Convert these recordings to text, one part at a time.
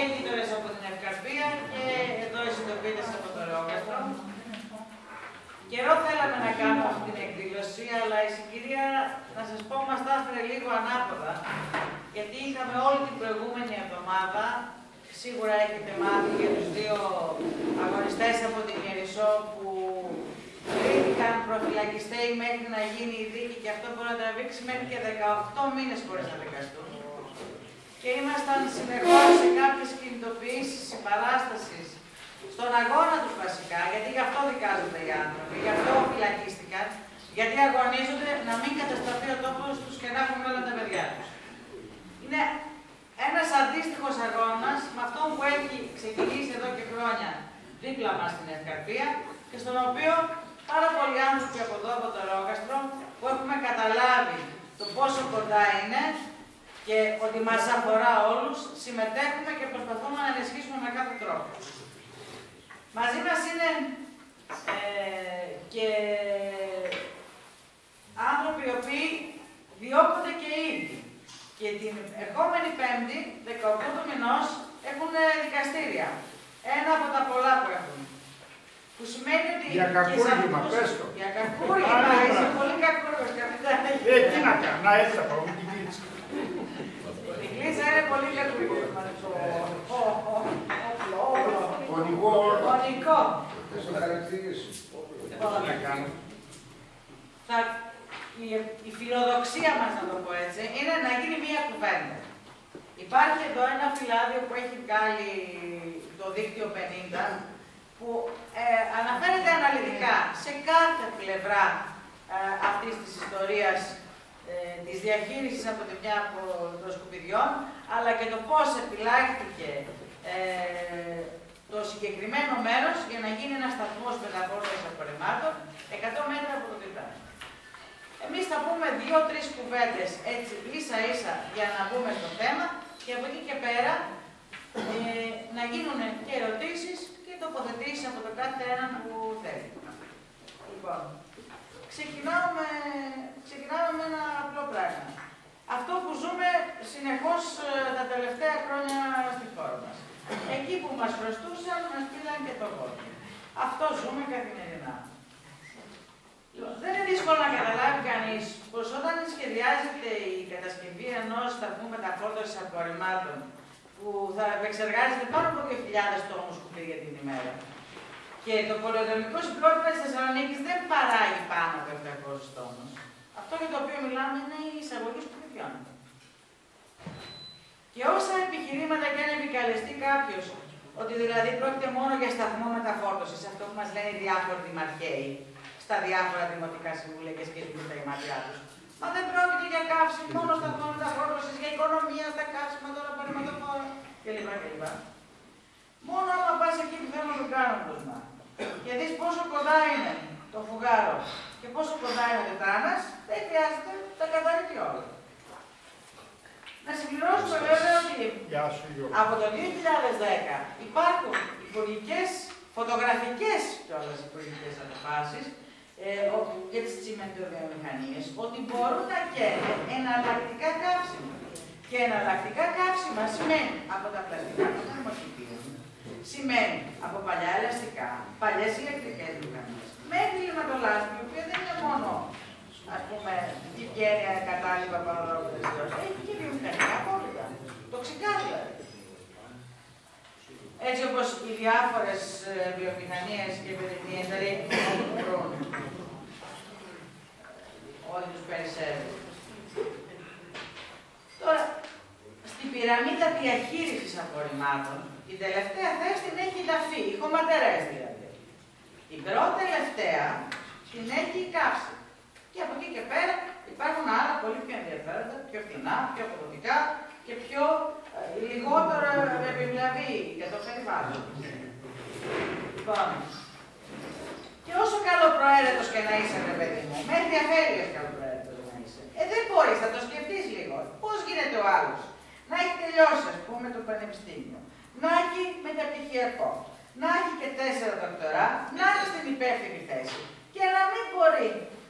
οι γείτονες από την Ευκαρπία και εδώ οι συντοπίτες από το Ρεόκαστρο. Καιρό θέλαμε να κάνουμε αυτή την εκδήλωση, αλλά η συγκυρία, να σας πω, μας τα έφερε λίγο ανάποδα. Γιατί είχαμε όλη την προηγούμενη εβδομάδα, σίγουρα έχετε μάθει για τους δύο αγωνιστές από την Ιερισσό που κρίθηκαν προφυλακιστέοι μέχρι να γίνει η δίκη και αυτό μπορεί να τραβήξει μέχρι και 18 μήνες χωρίς να δικαστούν. Και ήμασταν συνεχώς σε κάποιες κινητοποιήσεις, συμπαράστασης, στον αγώνα τους βασικά, γιατί γι' αυτό δικάζονται οι άνθρωποι, γι' αυτό φυλακίστηκαν, γιατί αγωνίζονται να μην καταστραφεί ο τόπος τους και να έχουν όλα τα παιδιά τους. Είναι ένας αντίστοιχος αγώνας με αυτόν που έχει ξεκινήσει εδώ και χρόνια δίπλα μας στην Ευκαρπία και στον οποίο πάρα πολλοί άνθρωποι από εδώ, από το Ρεόκαστρο, που έχουμε καταλάβει το πόσο κοντά είναι και ότι μας αφορά όλους, συμμετέχουμε και προσπαθούμε να ενισχύσουμε με κάθε τρόπο. Μαζί μας είναι και άνθρωποι οι οποίοι διώκονται και ήδη. Και την ερχόμενη Πέμπτη, 18 του μηνός, έχουν δικαστήρια. Ένα από τα πολλά που έχουν. Που σημαίνει ότι... Για κακούργημα, πες το. Για κακούργημα, είσαι πολύ κακούργος, καπιτάνε. Τι να κάνω, να έτσι θα πάω, την κλίτσα. Η κλίτσα είναι πολύ κακούργημα. Ονικό. Θες το χαρακτηρίσει. Τι να κάνω. Η φιλοδοξία μας, να το πω έτσι, είναι να γίνει μία κουβέντα. Υπάρχει εδώ ένα φυλάδιο που έχει βγάλει το δίκτυο 50, που αναφέρεται αναλυτικά σε κάθε πλευρά αυτής της ιστορίας της διαχείρισης από τη μια από των σκουπιδιών, αλλά και το πώς επιλάχθηκε το συγκεκριμένο μέρος για να γίνει ένας σταθμός μεταφόρτωσης απορριμμάτων 100 μέτρα από το Τιτάνι. Εμείς θα πούμε 2-3 κουβέντες έτσι ίσα-ίσα για να μπούμε στο θέμα και από εκεί και πέρα να γίνουν και ερωτήσεις και τοποθετήσεις από τον κάθε έναν που θέλει. Λοιπόν, ξεκινάμε με ένα απλό πράγμα. Αυτό που ζούμε συνεχώς τα τελευταία χρόνια στη χώρα μας. Εκεί που μας χρωστούσαν, μας πήραν και το βόλιο. Αυτό ζούμε καθημερινά. Δεν είναι δύσκολο να καταλάβει κανείς πως όταν σχεδιάζεται η κατασκευή ενός σταθμού μεταφόρτωσης απορριμμάτων που θα επεξεργάζεται πάνω από 2.000 τόνους σκουπίδια την ημέρα και το πολεοδομικό συγκρότημα της Θεσσαλονίκης δεν παράγει πάνω από 700 τόνους. Αυτό για το οποίο μιλάμε είναι η εισαγωγή σκουπιδιών. Και όσα επιχειρήματα και αν επικαλεστεί κάποιος, ότι δηλαδή πρόκειται μόνο για σταθμό μεταφόρτωσης, αυτό που μας λένε οι διάφοροι δημαρχαίοι, στα διάφορα δημοτικά συμβούλια και σκέφτονται τα ηματιά τους. Μα δεν πρόκειται για καύσιμο, μόνο σταθμό μεταφόρτωσης, για οικονομία στα καύσιμα, τώρα παρηματοφόρα κλπ. Μόνο άμα πας εκεί που θέλουν να το κάνουν τόσμα και δεις πόσο κοντά είναι το φουγάρο και πόσο κοντά είναι ο Τετάνας, δεν χρειάζεται, τα καταρρύπτει όλα. Να συμπληρώσουμε βέβαια ότι από το 2010 υπάρχουν υπουργικές, φωτογραφικές κιόλας υπουργικές αποφάσεις για τις τσιμεντοβιομηχανίες ότι μπορούν να καίνε εναλλακτικά καύσιμα. Και εναλλακτικά καύσιμα σημαίνει από τα πλαστικά των θερμοκηπίων, σημαίνει από παλιά ελαστικά, παλιές ηλεκτρικές μηχανές, μέχρι λιματολάσπη, η οποία δεν είναι μόνο, ας πούμε, γυκαίρια, κατάλοιπα, παραδρόμες, έχει και βιομηχανικά απόλυτα. Τοξικά δηλαδή. Έτσι όπως οι διάφορες βιομηχανίες και επενδυτικές εταιρείες μπορούν, ό,τι τους περισσεύει. Τώρα, στην πυραμίδα διαχείρισης απορριμμάτων, η τελευταία θέση την έχει η ταφή, οι χωματερές δηλαδή. Η πρώτη τελευταία την έχει η καύση. Και από εκεί και πέρα υπάρχουν άλλα πολύ πιο ενδιαφέροντα, πιο φθηνά, πιο αποδοτικά και πιο λιγότερο επιβλαβή για το περιβάλλον. Λοιπόν, και όσο καλοπροαίρετος και να είσαι, ρε παιδί μου, με ενδιαφέρει όσο καλοπροαίρετος να είσαι, δεν μπορείς, θα το σκεφτείς λίγο. Πώς γίνεται ο άλλος να έχει τελειώσει, ας πούμε, το πανεπιστήμιο, να έχει μεταπτυχιακό, να έχει και 4 δοκτορά, να είναι στην υπεύθυνη θέση και να μην μπορεί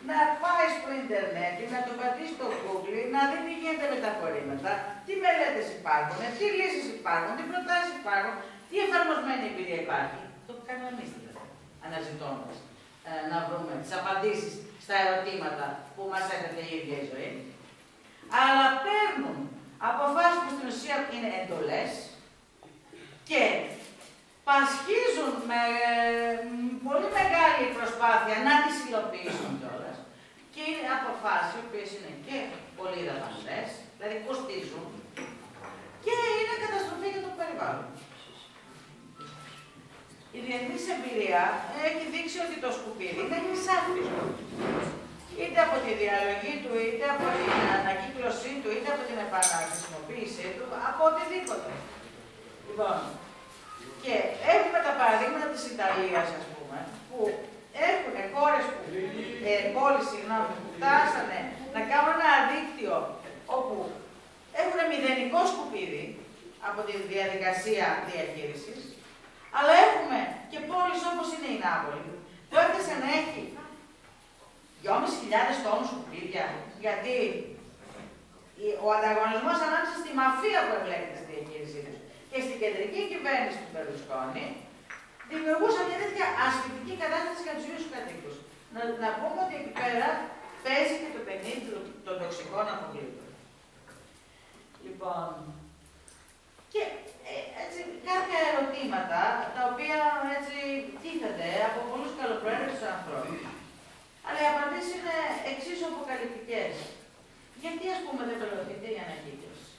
να πάει στο ίντερνετ, να το πατήσει στο Google, να δει τι γίνεται με τα απορρίμματα, τι μελέτες υπάρχουν, τι λύσεις υπάρχουν, τι προτάσεις υπάρχουν, τι εφαρμοσμένη εμπειρία υπάρχει. Το που κάνουμε εμείς δηλαδή, αναζητώντας να βρούμε τις απαντήσεις στα ερωτήματα που μας έρχεται η ίδια η ζωή. Αλλά παίρνουν αποφάσεις που στην ουσία είναι εντολές και πασχίζουν με πολύ μεγάλη προσπάθεια να τις υλοποιήσουν κιόλας. Και είναι αποφάσεις οι οποίες είναι και πολύ δαπανηρές, δηλαδή κοστίζουν, και είναι καταστροφή για το περιβάλλον. Η διεθνής εμπειρία έχει δείξει ότι το σκουπίδι είναι νησάφυρο. Είτε από τη διαλογή του, είτε από την ανακύκλωσή του, είτε από την επαναχρησιμοποίησή του, από οτιδήποτε. Λοιπόν, και έχουμε τα παραδείγματα της Ιταλίας, ας πούμε, που έχουν χώρες πόλεις, που φτάσανε να κάνουν ένα δίκτυο όπου έχουν μηδενικό σκουπίδι από τη διαδικασία διαχείρισης, αλλά έχουμε και πόλεις όπως είναι η Νάπολη, που έφτασε να έχει 2.500 τόνους σκουπίδια, γιατί ο ανταγωνισμός ανάμεσα στη μαφία που εμπλέκεται στη διαχείρισή τους και στην κεντρική κυβέρνηση του Μπερλουσκόνη δημιουργούσε μια τέτοια ασφυκτική κατάσταση για τους ίδιους κατοίκους. Να πούμε ότι εκεί πέρα παίζει και το παιχνίδι των τοξικών αποβλήτων. Λοιπόν, και έτσι κάποια ερωτήματα τα οποία έτσι τίθενται από πολλούς καλοπροαίρετους ανθρώπους. Αλλά οι απαντήσεις είναι εξίσου αποκαλυπτικές. Γιατί, ας πούμε, δεν προωθείται η ανακύκλωση?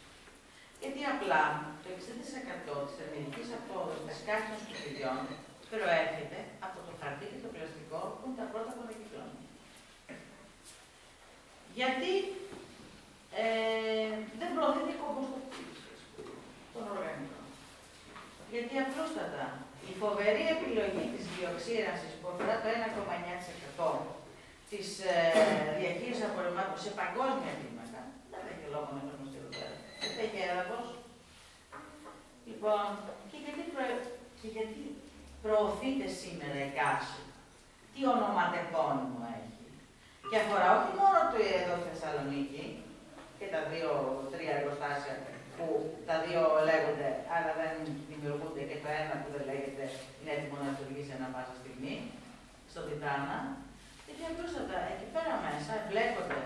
Γιατί απλά το 60% της ενεργικής απόδοσης της κάρτας των σκουπιδιών προέρχεται από το χαρτί και το πλαστικό που είναι τα πρώτα που ανακυκλώνουν. Γιατί δεν προωθείται η κομποστοποίηση των οργανικών? Γιατί απλούστατα η φοβερή επιλογή της βιοξήρανσης που αφορά το 1,9% της διαχείρισης απορριμμάτων σε παγκόσμια κλίμακα, δεν έχει λόγο να εφαρμοστεί εδώ πέρα. Δεν έχει έδαφος. Λοιπόν, και γιατί προωθείται σήμερα η καύση? Τι ονοματεπώνυμο έχει? Και αφορά όχι μόνο το εδώ στη Θεσσαλονίκη και τα 2-3 εργοστάσια που τα δύο λέγονται, αλλά δεν δημιουργούνται, και το ένα που δεν λέγεται είναι έτοιμο να λειτουργήσει ανά πάσα στιγμή, στο Τιτάνα. Γιατί απλούστατα εκεί πέρα μέσα εμπλέκονται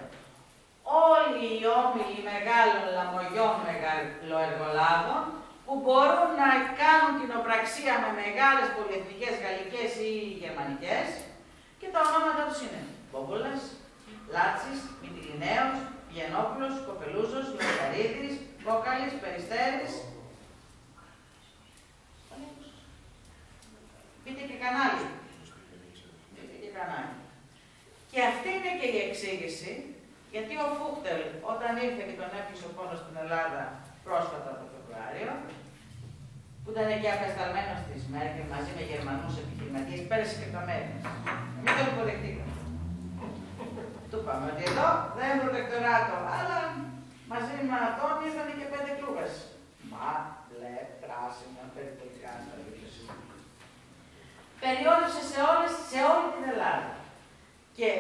όλοι οι όμιλοι μεγάλων λαμογιών μεγαλοεργολάβων που μπορούν να κάνουν κοινοπραξία με μεγάλες πολυεθνικές γαλλικές ή γερμανικές, και τα ονόματα τους είναι Μπόμπολας, Λάτσης, Μητυλινέος, Γιαννόπουλος, Κοπελούζος, Λοσκαρίδης, Κόκαλης, Περιστέρης. Πείτε και κανάλι. Και αυτή είναι και η εξήγηση γιατί ο Φούχτελ, όταν ήρθε και τον έπιασε ο πόνος στην Ελλάδα πρόσφατα το Φεβρουάριο, που ήταν και απεσταλμένος της Μέρκελ μαζί με Γερμανούς επιχειρηματίες, πέρασε και το Αμέρικας. Μην τον υποδεχτήκαμε. Του είπαμε ότι εδώ δεν είναι προτεκτοράτο, αλλά μαζί με αυτόν ήρθαν και 5 κλούβες. Μα, μπλε, πράσινα, περιπολικά, στα δίκτυα. Περιόρισε σε όλη την Ελλάδα και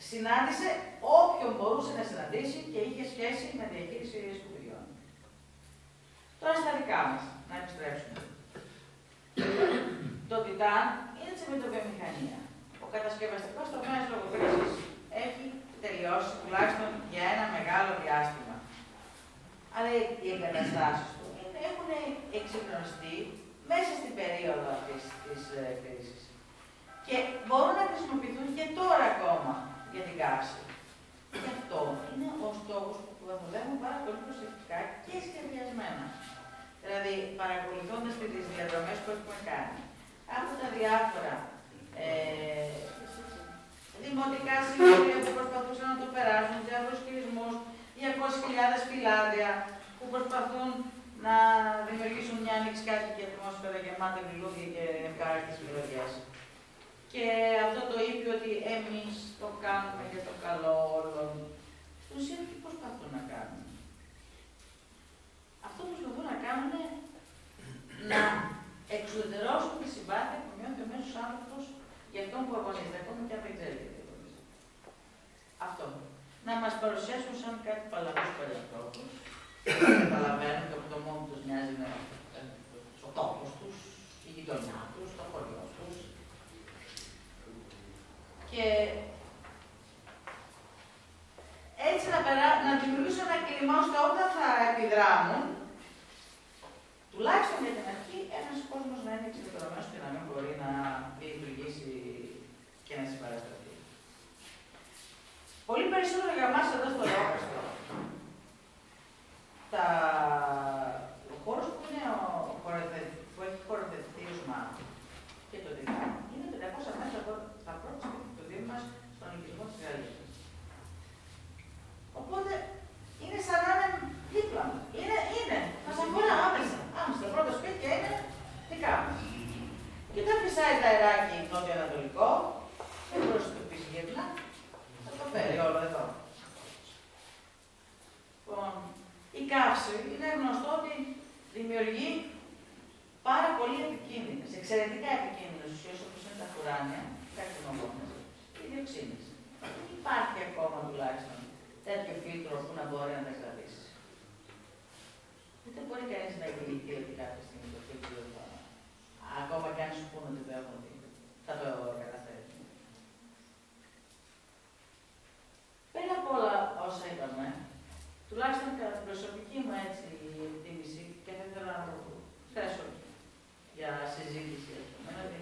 συνάντησε όποιον μπορούσε να συναντήσει και είχε σχέση με διαχείριση σκουπιδιών. Τώρα στα δικά μας, να επιστρέψουμε. Το Τιτάν είναι τσιμεντοβιομηχανία. Ο κατασκευαστικός τομέας λογοκρίσης έχει τελειώσει τουλάχιστον για ένα μεγάλο διάστημα. Αλλά οι εγκαταστάσεις του έχουν εξυγχρονιστεί μέσα στην περίοδο αυτής της κρίσης. Και μπορούν να χρησιμοποιηθούν και τώρα ακόμα για την καύση. Γι' αυτό είναι ο στόχος που βαθοδεύουν πάρα πολύ προσεκτικά και σχεδιασμένα. Δηλαδή, παρακολουθώντας τις διαδρομές που έχουμε κάνει από τα διάφορα δημοτικά συμβούλια που προσπαθούσαν να το περάσουν, διάφορους χειρισμούς, 200.000 φυλάδια που προσπαθούν να δημιουργήσουν μια ανοιξιάτικη ατμόσφαιρα γεμάτη λουλούδια και ευχάριστες μυρωδιές. Και αυτό το είπε ότι εμείς το κάνουμε για το καλό όλων. Στην ουσία τι προσπαθούν να κάνουν? Αυτό που προσπαθούν να κάνουν είναι να εξουδετερώσουν τη συμπάθεια που νιώθει ο μέσος άνθρωπος για αυτόν που αγωνίζεται, ακόμα και αν δεν ξέρει τι αγωνίζεται. δράμουν, τουλάχιστον για την αρχή ένας κόσμος να είναι εξεδρωμένος και να μην μπορεί να λειτουργήσει και να συμπαρασταθεί. Πολύ περισσότερο για εμάς εδώ στο Λόκαστρο. Ο χώρος που έχει χωροθετηθεί ο ΣΜΑ και το Τιτάνι είναι 500 μέτρα από τα πρώτα σπίτια του Δήμου μας στον οικισμό της Γαλλίας. Οπότε είναι σαν να είναι δίπλα μας. Είναι. Μας αφορά άμεσα. Το πρώτο σπίτια είναι δικά μας. Και όταν φυσάει τα αεράκι νότιο-ανατολικό, δεν μπορεί να το πει γύρνα, θα το φέρει όλο εδώ. Λοιπόν, η καύση είναι γνωστό ότι δημιουργεί πάρα πολύ επικίνδυνες, εξαιρετικά επικίνδυνες ουσίες όπως είναι τα φουράνια, τα ακτινογόνες και οι διοξίνες. Δεν υπάρχει ακόμα τουλάχιστον τέτοιο φίλτρο που να μπορεί να τα κρατήσει. Δεν μπορεί κανείς να εγγυηθεί ότι κάποια στιγμή το φίλτρο ακόμα και αν σου πούνε ότι θα το καταφέρει. Πέρα από όλα όσα είπαμε, τουλάχιστον κατά την προσωπική μου έτσι εκτίμηση, και θα ήθελα να το θέσω για συζήτηση, ότι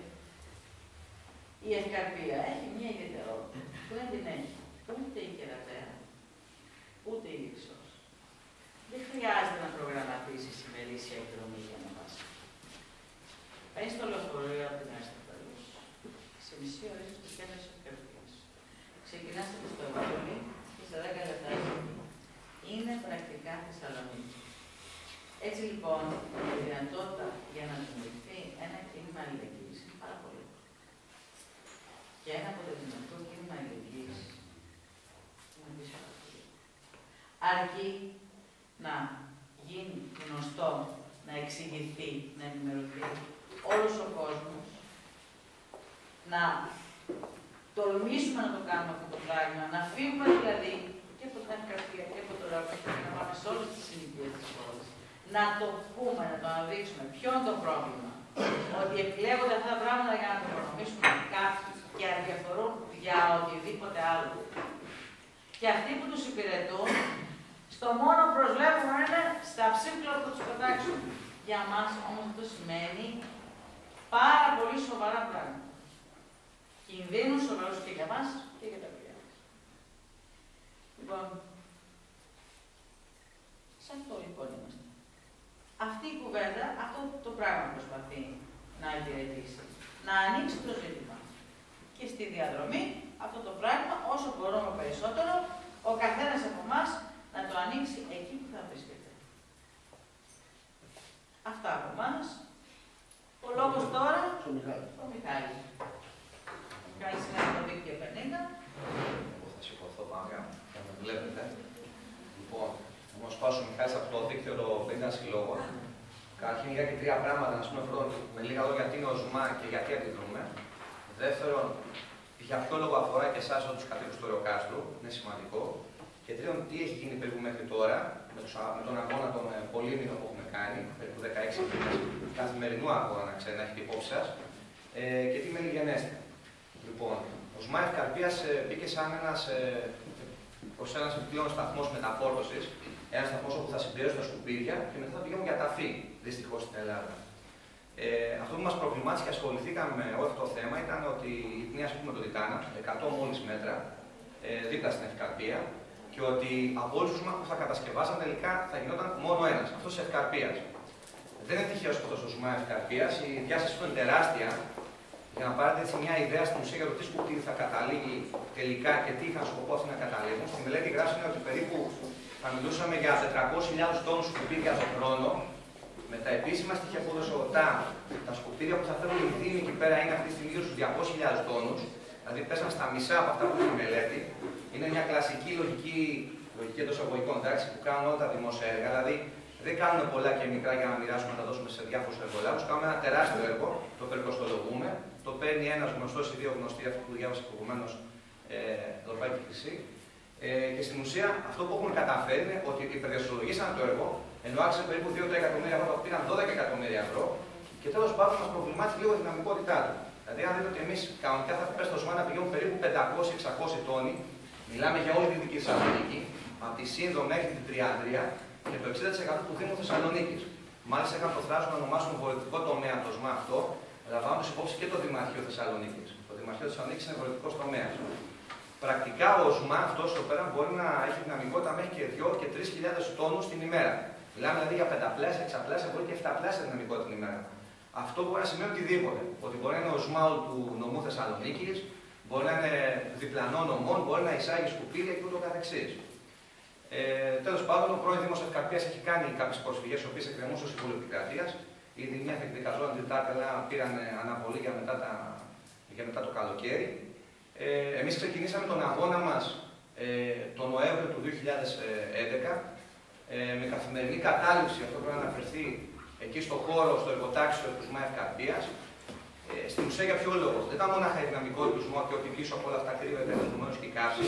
η Ευκαρπία έχει μια ιδιαιτερότητα που δεν την έχει ούτε η Κερατέα, ούτε η Λυξός. Δεν χρειάζεται να προγραμματίσεις ημερήσια εκδρομή για να πας. Πάει στο λεωφορείο από την Αριστοτέλους, σε μισή ώρα στο κέντρο της Ευκαρπίας. Ξεκινάς από το Ευρώπη και σε 10 λεπτά είναι πρακτικά Θεσσαλονίκη. Έτσι λοιπόν, η δυνατότητα για να δημιουργηθεί ένα κίνημα αλληλεγγύης είναι πάρα πολύ. Και ένα αποτελεσματικό κίνημα αλληλεγγύης είναι δύσκολο. Αρκεί να γίνει γνωστό, να εξηγηθεί, να ενημερωθεί όλος ο κόσμος, να τολμήσουμε να το κάνουμε αυτό το πράγμα, να φύγουμε δηλαδή και από την Ευκαρπία και από το Λόκαστρο και να πάμε σε όλες τις συνοικίες της πόλης. Να το πούμε, να το αναδείξουμε. Ποιο είναι το πρόβλημα? Ότι επιλέγονται αυτά τα πράγματα για να το προνομήσουμε κάποιοι και αδιαφορούν για οτιδήποτε άλλο. Και αυτοί που τους υπηρετούν, στο μόνο που προσβλέπουν είναι στα ψήφια που τους πετάξουν. Για μας όμως αυτό σημαίνει πάρα πολύ σοβαρά πράγματα. Κινδύνους σοβαρούς και για μας και για τα παιδιά μας. Λοιπόν, σε αυτό λοιπόν είμαστε. Αυτή η κουβέντα, αυτό το πράγμα προσπαθεί να υπηρετήσει. Να ανοίξει το ζήτημα. Και στη διαδρομή αυτό το πράγμα, όσο μπορούμε περισσότερο, ο καθένας από εμάς να το ανοίξει εκεί που θα βρίσκεται. Αυτά από εμάς. Ο λόγος τώρα στο Μιχάλη. Μιχάλης είναι από το δίκτυο 50. Εγώ θα σηκωθώ πάνω, να με βλέπετε. Λοιπόν, θα μας πάσω ο Μιχάλης από το δίκτυο 50 συλλόγων. Καταρχήν, για και τρία πράγματα, να πούμε πρώτον, με λίγα λόγια τι είναι ο ΣΜΑ και γιατί αντιδρούμε. Δεύτερον, για ποιο λόγο αφορά και εσάς τους κατοίκους του Ρεοκάστρου, είναι σημαντικό. Και τρίτον, τι έχει γίνει περίπου μέχρι τώρα, με τον αγώνα τον πολύμηνο που έχουμε κάνει, περίπου 16 μήνες, καθημερινού αγώνα, να ξέρετε, να έχετε υπόψη σας, και τι μένει γενέστε. Λοιπόν, ο ΣΜΑ Ευκαρπίας μπήκε σαν ένας επιπλέον σταθμός μεταφόρτωσης, ένας σταθμός όπου θα συμπληρώσουν τα σκουπίδια και μετά θα πηγαίνουν για ταφή, δυστυχώς στην Ελλάδα. Αυτό που μας προβλημάτισε και ασχοληθήκαμε με όλο αυτό το θέμα ήταν ότι η πνία, ας πούμε, το Τιτάνα, 100 μόλις μέτρα, δίπλα στην Ευκαρπία, και ότι από όλους τους ΣΜΑ που θα κατασκευάσαν τελικά θα γινόταν μόνο ένας, αυτός της Ευκαρπίας. Δεν είναι τυχαίο αυτό ο ΣΜΑ Ευκαρπίας, η διάσταση του είναι τεράστια. Για να πάρετε έτσι μια ιδέα στην ουσία για το τι σκουπίδι θα καταλήγει τελικά και τι είχαν σκοπό αυτοί να καταλήγουν, στη μελέτη γράφει ότι περίπου θα μιλούσαμε για 400.000 τόνους σκουπίδια το χρόνο. Με τα επίσημα στοιχεία που έδωσε ο ΤΑΜ, τα σκουπίδια που θα θέλουν οι δήμοι εκεί πέρα είναι αυτή τη στιγμή στους 200.000 τόνους. Δηλαδή πέσαν στα μισά από αυτά που είναι η μελέτη. Είναι μια κλασική λογική εντός εισαγωγικών, εντάξει, που κάνουν όλα τα δημόσια έργα. Δηλαδή δεν κάνουν πολλά και μικρά για να μοιράσουμε να τα δώσουμε σε διάφορους εργολάβους. Κάνουμε ένα τεράστιο έργο, το περικοστολογούμε. Το παίρνει ένας γνωστός ή δύο γνωστοί, αυτό που διάβασα προηγουμένως, εδώ πάει και η Χρυσή. Και στην ουσία αυτό που έχουμε καταφέρει είναι ότι υπερδιαστολογήσαν το έργο, ενώ άξιζε περίπου 2 εκατομμύρια ευρώ, πήγαν 12 εκατομμύρια ευρώ, και τέλος πάντων μας προβλημάτισε λίγο η δυναμικότητά του. Δηλαδή, αν δείτε ότι εμείς κανονικά θα πρέπει στο ΣΜΑ να πηγαίνουν περίπου 500-600 τόνοι, μιλάμε για όλη τη δική Θεσσαλονίκη, από τη Σύνδο μέχρι την Τριάνδρεια, και το 60% του Δήμου Θεσσαλονίκης. Μάλιστα, είχαν το θράσος να ονομάσουν βορειοδυτικό τομέα το ΣΜΑ αυτό, λαμβάνοντας υπόψη και το Δημαρχείο Θεσσαλονίκης. Το Δημαρχείο Θεσσαλονίκης είναι βορειοδυτικός τομέας. Πρακτικά ο ΣΜΑ αυτός εδώ πέρα μπορεί να έχει δυναμικότητα μέχρι και 2 και 3.000 τόνους την ημέρα. Μιλάμε δηλαδή για 5πλάσια, 6πλάσια, μπορεί και 7πλάσια δυναμικότητα την ημέρα. Αυτό μπορεί να σημαίνει οτιδήποτε. Ότι μπορεί να είναι ο ΣΜΑ του νομού Θεσσαλονίκης, μπορεί να είναι διπλανών νομών, μπορεί να εισάγει σκουπίδια και ούτω καθεξής. Τέλος πάντων, ο πρώην Δήμος Ευκαρπίας έχει κάνει κάποιες προσφυγές, οι οποίες εκκρεμούν στο Συμβούλιο Επικρατείας. Ήδη μια εκδικαζόταν την αλλά πήραν αναβολή για μετά το καλοκαίρι. Εμείς ξεκινήσαμε τον αγώνα μας τον Νοέμβριο του 2011 με καθημερινή κατάληψη, αυτό πρέπει να αναφερθεί εκεί στο χώρο, στο εργοτάξιο του ΣΜΑ Ευκαρπίας. Στην ουσία για ποιο λόγο? Δεν ήταν μόνο η δυναμικότητα του ΣΜΑ και ότι πίσω από όλα αυτά κρύβεται ενδεχομένως και η καύση,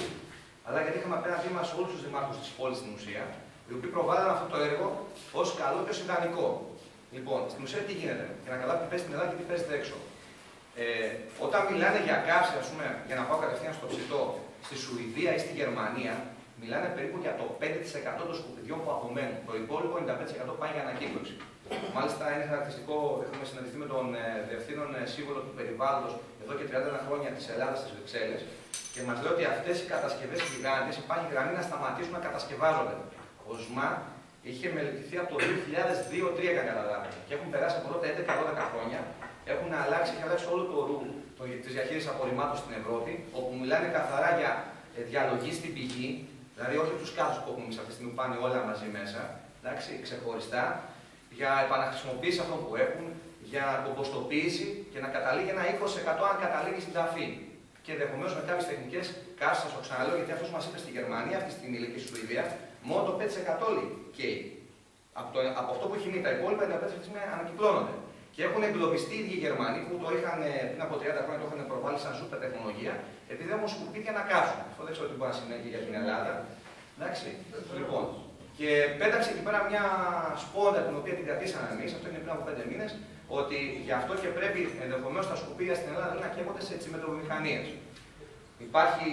αλλά γιατί είχαμε απέναντί μας όλους τους δημάρχους της πόλης στην ουσία, οι οποίοι προβάλλαν αυτό το έργο ως καλό και ως ιδανικό. Λοιπόν, στην ουσία τι γίνεται, για να καταλάβει τι παίζει στην Ελλάδα και τι παίζεται έξω. Όταν μιλάνε για καύση, ας πούμε, για να πάω κατευθείαν στο ψητό, στη Σουηδία ή στη Γερμανία, μιλάνε περίπου για το 5% των σκουπιδιών που απομένουν. Το υπόλοιπο 95% πάει για ανακύκλωση. Μάλιστα, είναι χαρακτηριστικό, έχουμε συναντηθεί με τον Διευθύνων Σύμβολο του Περιβάλλοντος εδώ και 30 χρόνια της Ελλάδας στις Βρυξέλλες και μας λέει ότι αυτές οι κατασκευές γιγάντες υπάρχει γραμμή να σταματήσουν να κατασκευάζονται. Ο ΣΜΑ είχε μελετηθεί από το 2002-2003 καταλάβει και έχουν περάσει από τότε 11-12 χρόνια. Έχουν αλλάξει, έχει αλλάξει όλο το ρου της διαχείρισης απορριμμάτων στην Ευρώπη, όπου μιλάνε καθαρά για διαλογή στην πηγή, δηλαδή όχι τους κάδους που έχουμε εμείς αυτή τη στιγμή που πάνε όλα μαζί μέσα, εντάξει, ξεχωριστά, για επαναχρησιμοποίηση αυτών που έχουν, για κομποστοποίηση και να καταλήγει ένα 20% αν καταλήγει στην ταφή. Και ενδεχομένως με κάποιες τεχνικές κάσεις, σας το ξαναλέω, γιατί αυτό μας είπε στη Γερμανία, αυτή τη στιγμή λέει και στη Σουηδία, μόνο το 5% λέει καίει. Από αυτό που έχει μείνει, τα υπόλοιπα 95% ανακυκλώνονται. Και έχουν εγκλωβιστεί οι ίδιοι Γερμανοί που το είχαν πριν από 30 χρόνια, το είχαν προβάλει σαν σούπερ τεχνολογία, επειδή δεν έχουν σκουπίδια να κάψουν. Αυτό δεν ξέρω τι μπορεί να σημαίνει για την Ελλάδα. Εντάξει. Λοιπόν, και πέταξε εκεί πέρα μια σπόντα την οποία την κρατήσαμε εμείς, αυτό είναι πριν από 5 μήνες, ότι γι' αυτό και πρέπει ενδεχομένως τα σκουπίδια στην Ελλάδα να καίγονται σε τσιμεντοβιομηχανίες. Υπάρχει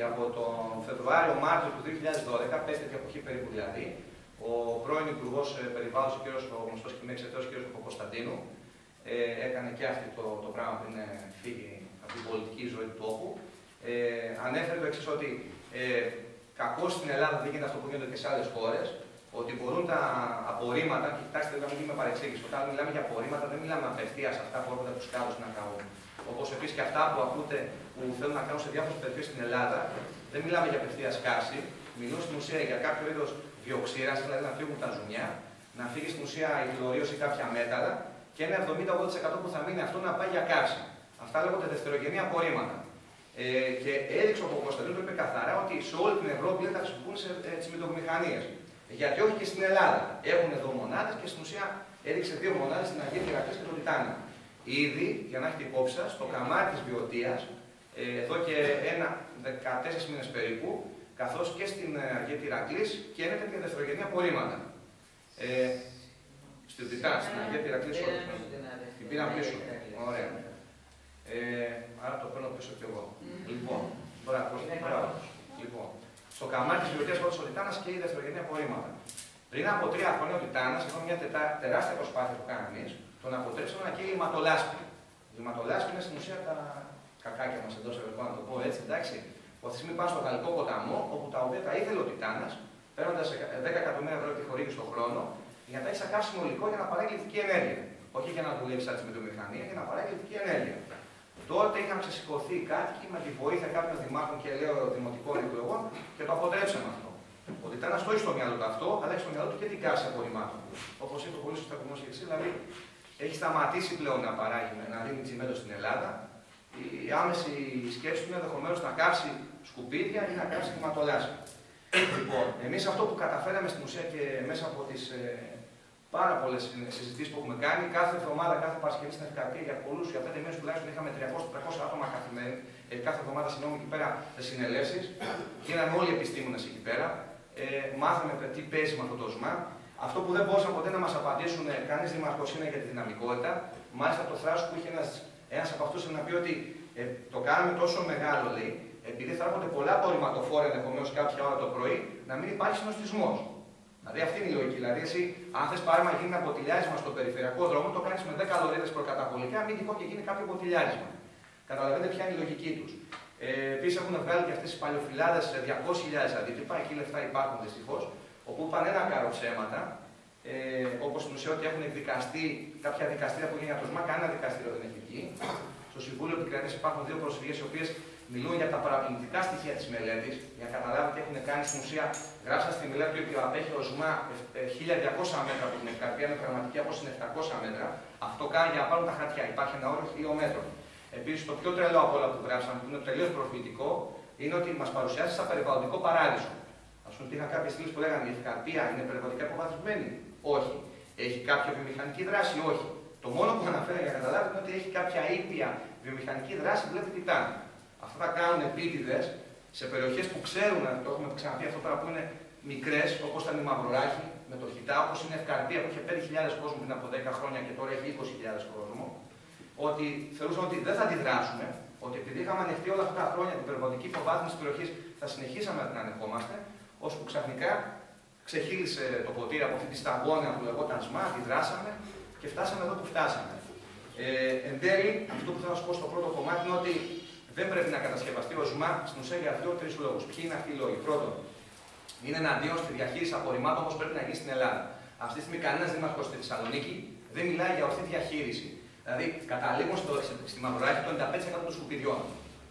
από τον Φεβρουάριο-Μάρτιο του 2012, πες τέτοια εποχή περίπου δηλαδή, ο πρώην Υπουργός Περιβάλλοντος, ο γνωστός και με εξαιτέρως κ. Παπακοσταντίνου, έκανε και αυτό το πράγμα πριν φύγει από την πολιτική ζωή του τόπου. Ανέφερε το εξής, ότι κακώς στην Ελλάδα δεν γίνεται αυτό που γίνεται και σε άλλες χώρες, ότι μπορούν τα απορρίμματα, και κοιτάξτε να μην με παρεξήγηση, όταν μιλάμε για απορρίμματα δεν μιλάμε απευθείας αυτά που έρχονται από τους κάδους να καούν. Όπως επίσης και αυτά που ακούτε που θέλουν να κάνουν σε διάφορες περιοχές στην Ελλάδα, δεν μιλάμε για απευθείας καύση, μιλούν στην ουσία για κάποιο είδος βιοξήρας, δηλαδή να φύγουν τα ζουμιά, να φύγει στην ουσία η χλωρίωση κάποια μέταλλα και ένα 70-80% που θα μείνει αυτό να πάει για καύση. Αυτά λέγονται δευτερογενή απορρίμματα. Και έδειξε ο Παπακοσταντίνου, το είπε καθαρά, ότι σε όλη την Ευρώπη τα χρησιμοποιούν σε τσιμεντοβιομηχανίες. Γιατί όχι και στην Ελλάδα. Έχουν εδώ μονάδες και στην ουσία έδειξε 2 μονάδες στην Αγία Ηρακλής και το Τιτάνιο. Ήδη, για να έχετε υπόψη σας, στο καμάρι της Βιωτίας, εδώ και 14 μήνες περίπου, καθώς και στην Αγία Ηρακλής καίνεται και δευτερογενή απορρίμματα. Στην Τιτάνιο, στην Αγία Ηρακλής, όχι. Την πήραν πίσω. Ωραία. Άρα το παίρνω πίσω κι εγώ. Λοιπόν, λοιπόν, στο καμάρι της Βιωτίας πρώτος ο Τιτάνας και η δευτερογενή απορρίμματα. Πριν από 3 χρόνια ο Τιτάνας, εδώ μια τεράστια προσπάθεια που κάναμε εμείς, τον αποτρέψαμε να καίει λιματολάσπη. Η λιματολάσπη είναι στην ουσία τα κακάκια μας εντός ευρωπαϊκών, να το πω έτσι, εντάξει. Που αυτή τη στιγμή πάνε στο Γαλλικό ποταμό, όπου τα οποία τα ήθελε ο Τιτάνας, παίρνοντας 10 εκατομμύρια ευρώ τη χορήγηση στον χρόνο, για να έχει σαν καύσιμο υλικό για να παράγει ηλεκτρική ενέργεια. Όχι για να δουλεύει σαν τσιμεντοβιομηχανία, για να παράγει ηλεκτρική ενέργεια. Τότε είχαν ξεσηκωθεί οι κάτοικοι με τη βοήθεια κάποιων δημάρχων και λέω δημοτικών εκλογών και το αποτρέψαμε αυτό. Ο Τιτάνας το έχει στο μυαλό του αυτό, αλλά έχει στο μυαλό του και την καύση απορριμμάτων. Όπως είπε πολύ σωστά ο και εσύ, δηλαδή έχει σταματήσει πλέον να παράγει, να δίνει τσιμέντο στην Ελλάδα. Η άμεση σκέψη του είναι ενδεχομένως να κάψει σκουπίδια ή να κάψει χρηματολάσπη. Λοιπόν, εμείς αυτό που καταφέραμε στην ουσία και μέσα από τις πάρα πολλές συζητήσεις που έχουμε κάνει, κάθε εβδομάδα, κάθε Παρασκευή στην Ευκαρπία για πολλούς, για 5 μήνες τουλάχιστον είχαμε 300-400 άτομα κάθε εβδομάδα συγγνώμη εκεί πέρα σε συνελεύσεις. Γίναμε όλοι οι επιστήμονες εκεί πέρα. Μάθαμε τι παίζει με αυτό το ΣΜΑ. Αυτό που δεν μπορούσαν ποτέ να μας απαντήσουν κανείς δήμαρχος είναι για τη δυναμικότητα. Μάλιστα το θράσος που είχε ένας από αυτούς να πει ότι το κάναμε τόσο μεγάλο, λέει, επειδή θα έρχονται πολλά απορριμματοφόρα ενδεχομένως κάποια ώρα το πρωί, να μην υπάρχει συνοστισμός. Δηλαδή αυτή είναι η λογική. Δηλαδή, εσύ, αν θες παράδειγμα γίνει ένα ποτηλιάρισμα στο περιφερειακό δρόμο, το κάνεις με 10 λωρίδες προκαταβολικά, μην τυχόν και γίνει κάποιο ποτηλιάρισμα. Καταλαβαίνετε ποια είναι η λογική τους. Επίσης, έχουν βγάλει και αυτές τις παλιοφυλάδες 200.000 αντίτυπα, εκεί λεφτά υπάρχουν δυστυχώς, όπου είπαν ένα κάρο ψέματα, όπως στην ουσία ότι έχουν εκδικαστεί κάποια δικαστήρια που γίνει για το ΣΜΑ, κανένα δικαστήριο δεν έχει βγει. Στο Συμβούλιο Επικρατείας υπάρχουν 2 προσφυγές οι οποίες μιλούν για τα παραπληκτικά στοιχεία της μελέτης, για να καταλάβουν τι έχουν κάνει στην ουσία. Γράψαν στη μελέτη ότι απέχει ο ΣΜΑ 1200 μέτρα από την ευκαρπία, με πραγματική απόσταση είναι 700 μέτρα. Αυτό κάνει για να πάρουν τα χαρτιά. Υπάρχει ένα όριο 1000 μέτρων. Επίσης, το πιο τρελό από όλα που γράψαν, που είναι τελείως προφητικό, είναι ότι μας παρουσιάζει σαν περιβαλλοντικό παράδεισο. Ας πούμε, υπήρχαν κάποιες στήλες που λέγανε η ευκαρπία είναι περιβαλλοντικά υποβαθμισμένη. Όχι. Έχει κάποια βιομηχανική δράση. Όχι. Το μόνο που αναφέρει για να καταλάβει είναι ότι έχει κάποια ήπια βιομηχανική δράση που λέει τιτάνι. Αυτά τα κάνουν επίτηδες σε περιοχές που ξέρουν, το έχουμε ξαναπεί αυτό τώρα, που είναι μικρές, όπως ήταν η Μαυροράχη, με το Χιτά, όπως είναι η Ευκαρπία που είχε 5.000 κόσμο πριν από 10 χρόνια και τώρα έχει 20.000 κόσμο. Ότι θεωρούσαν ότι δεν θα αντιδράσουμε, ότι επειδή είχαμε ανοιχτεί όλα αυτά τα χρόνια την περιβαλλοντική υποβάθμιση της περιοχής, θα συνεχίσαμε να την ανεχόμαστε, ώσπου ξαφνικά ξεχύλισε το ποτήρι από αυτή τη σταγόνα που λεγόταν ΣΜΑ, αντιδράσαμε και φτάσαμε εδώ που φτάσαμε. Εν τέλει, αυτό που θέλω να σου πω στο πρώτο κομμάτι είναι ότι δεν πρέπει να κατασκευαστεί ο ΣΜΑ στην ουσία για 2-3 λόγους. Ποιοι είναι αυτοί οι λόγοι? Πρώτον, είναι εναντίον στη διαχείριση απορριμμάτων όπως πρέπει να γίνει στην Ελλάδα. Αυτή τη στιγμή κανένας δήμαρχος στη Θεσσαλονίκη δεν μιλάει για ορθή διαχείριση. Δηλαδή, καταλήγουν στη Μαυροράχη το 95% των σκουπιδιών.